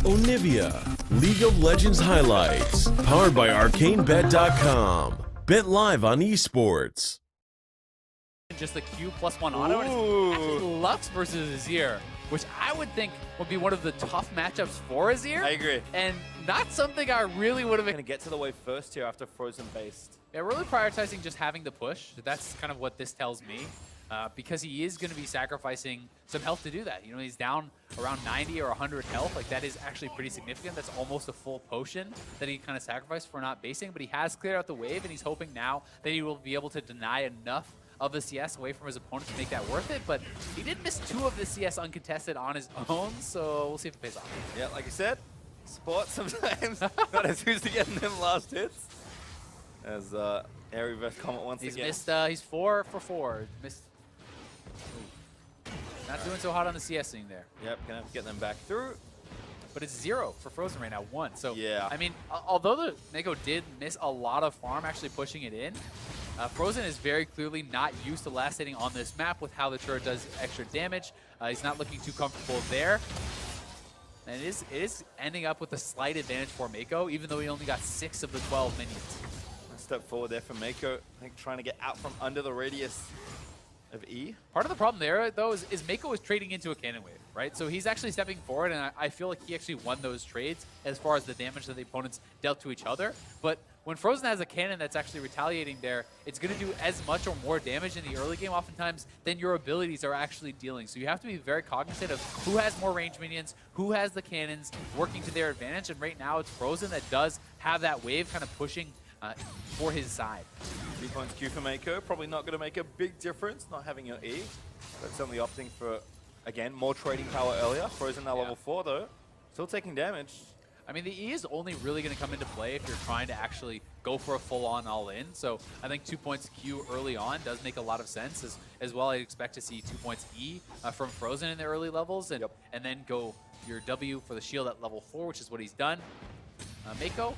Onivia, League of Legends highlights, powered by ArcaneBet.com. Bet live on esports. Just the Q +1 auto, and it's actually Lux versus Azir, which I would think would be one of the tough matchups for Azir. I agree. And not something I really would have. Going to get to the wave first here after Frozen based. Yeah, really prioritizing just having the push. That's kind of what this tells me. Because he is going to be sacrificing some health to do that. You know, he's down around 90 or 100 health. Like, that is actually pretty significant. That's almost a full potion that he kind of sacrificed for not basing. But he has cleared out the wave, and he's hoping now that he will be able to deny enough of the CS away from his opponent to make that worth it. But he did miss 2 of the CS uncontested on his own, so we'll see if it pays off. Yeah, like you said, sport sometimes not as who's to getting them last hits. As Airy vs. Comet once He's again. missed, he's 4 for 4. Missed. Not doing so hot on the CS scene there. Yep, gonna have to get them back through. But it's 0 for Frozen right now, 1. So, yeah. I mean, although the Meiko did miss a lot of farm actually pushing it in, Frozen is very clearly not used to last hitting on this map with how the turret does extra damage. He's not looking too comfortable there. And it is ending up with a slight advantage for Meiko, even though he only got 6 of the 12 minions. A step forward there for Meiko. I think trying to get out from under the radius of E. Part of the problem there, though, is Meiko is trading into a cannon wave, right? So he's actually stepping forward, and I feel like he actually won those trades as far as the damage that the opponents dealt to each other. But when Frozen has a cannon that's actually retaliating there, it's going to do as much or more damage in the early game oftentimes than your abilities are actually dealing. So you have to be very cognizant of who has more range minions, who has the cannons working to their advantage. And right now it's Frozen that does have that wave kind of pushing for his side. 3 points Q for Meiko. Probably not going to make a big difference not having your E. But certainly opting for, again, more trading power earlier. Frozen now level 4 though. Still taking damage. I mean, the E is only really going to come into play if you're trying to actually go for a full-on all-in. So I think 2 points Q early on does make a lot of sense. As well, I expect to see 2 points E from Frozen in the early levels. And, and then go your W for the shield at level 4, which is what he's done. Meiko,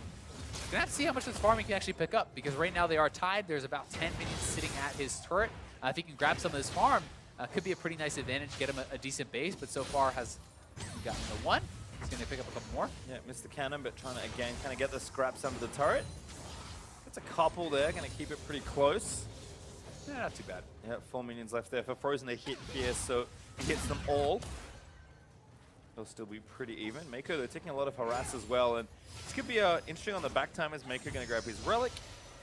gonna have to see how much of this farm he can actually pick up, because right now they are tied. There's about 10 minions sitting at his turret. If he can grab some of this farm, could be a pretty nice advantage, get him a decent base, but so far has gotten the 1. He's going to pick up a couple more. Yeah, missed the cannon, but trying to, again, kind of get the scraps under the turret. That's a couple there, going to keep it pretty close. Yeah, not too bad. Yeah, 4 minions left there for Frozen to hit here, so he hits them all. They'll still be pretty even. Meiko, they're taking a lot of harass as well, and this could be interesting on the back time as Meiko going to grab his relic.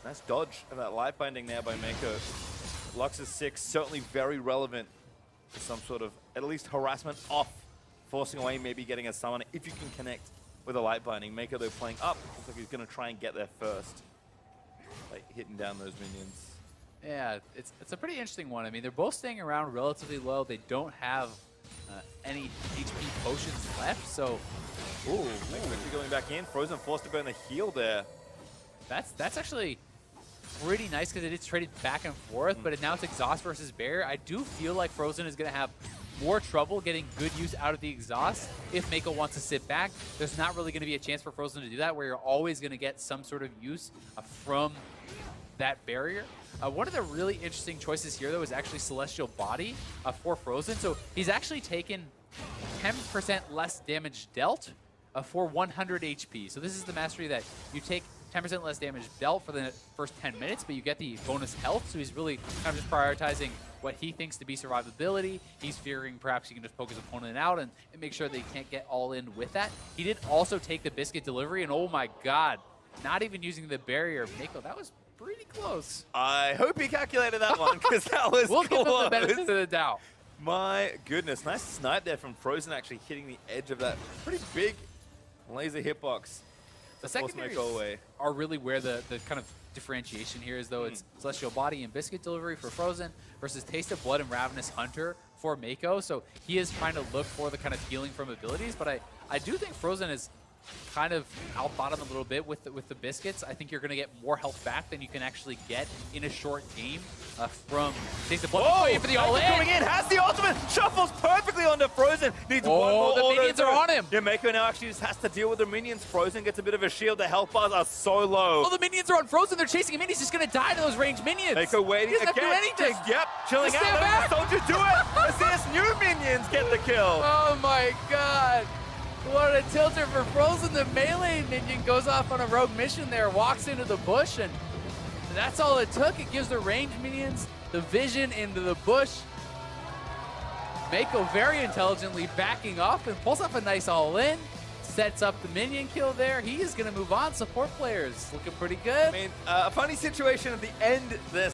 Nice dodge of that light binding there by Meiko. Lux is 6, certainly very relevant for some sort of, at least, harassment off. Forcing away, maybe getting a summon if you can connect with a light binding. Meiko, though, playing up. Looks like he's going to try and get there first. Like, hitting down those minions. Yeah, it's a pretty interesting one. I mean, they're both staying around relatively low. They don't have any HP potions left, so... Ooh, Meiko going back in. Frozen forced to burn the heal there. That's actually pretty nice, because it is traded back and forth, but now it's exhaust versus barrier. I do feel like Frozen is going to have more trouble getting good use out of the exhaust if Meiko wants to sit back. There's not really going to be a chance for Frozen to do that, where you're always going to get some sort of use from that barrier. One of the really interesting choices here, though, is actually Celestial Body for Frozen. So he's actually taken 10% less damage dealt for 100 HP. So this is the mastery that you take 10% less damage dealt for the first 10 minutes, but you get the bonus health. So he's really kind of just prioritizing what he thinks to be survivability. He's figuring perhaps he can just poke his opponent out and make sure they can't get all in with that. He did also take the biscuit delivery, and oh my god, not even using the barrier. Meiko, that was pretty close. I hope he calculated that one, because that was We'll close. give him the benefit of the doubt. My goodness, nice snipe there from Frozen, actually hitting the edge of that pretty big laser hitbox. The secondaries are really where the kind of differentiation here is, though. It's Celestial Body and Biscuit Delivery for Frozen versus Taste of Blood and Ravenous Hunter for Meiko. So he is trying to look for the kind of healing from abilities, but I do think Frozen is kind of outthought him a little bit with the biscuits. I think you're going to get more health back than you can actually get in a short game from Taste of Blood. Oh, for the all-in. Coming in, has the ultimate, shuffles perfectly onto Frozen. Needs one more the minions are on him. Yeah, Meiko now actually just has to deal with the minions. Frozen gets a bit of a shield. The health bars are so low. Oh, the minions are on Frozen. They're chasing him in. He's just going to die to those ranged minions. Meiko waiting he doesn't again. have to do anything. Yep, chilling Just out. stand back. Soldiers do it. As these new minions get the kill. Oh my god. What a tilter for Frozen. The melee minion goes off on a rogue mission there, walks into the bush, and that's all it took. It gives the range minions the vision into the bush. Meiko very intelligently backing off and pulls off a nice all-in. Sets up the minion kill there. He is going to move on. Support players looking pretty good. I mean, a funny situation at the end this.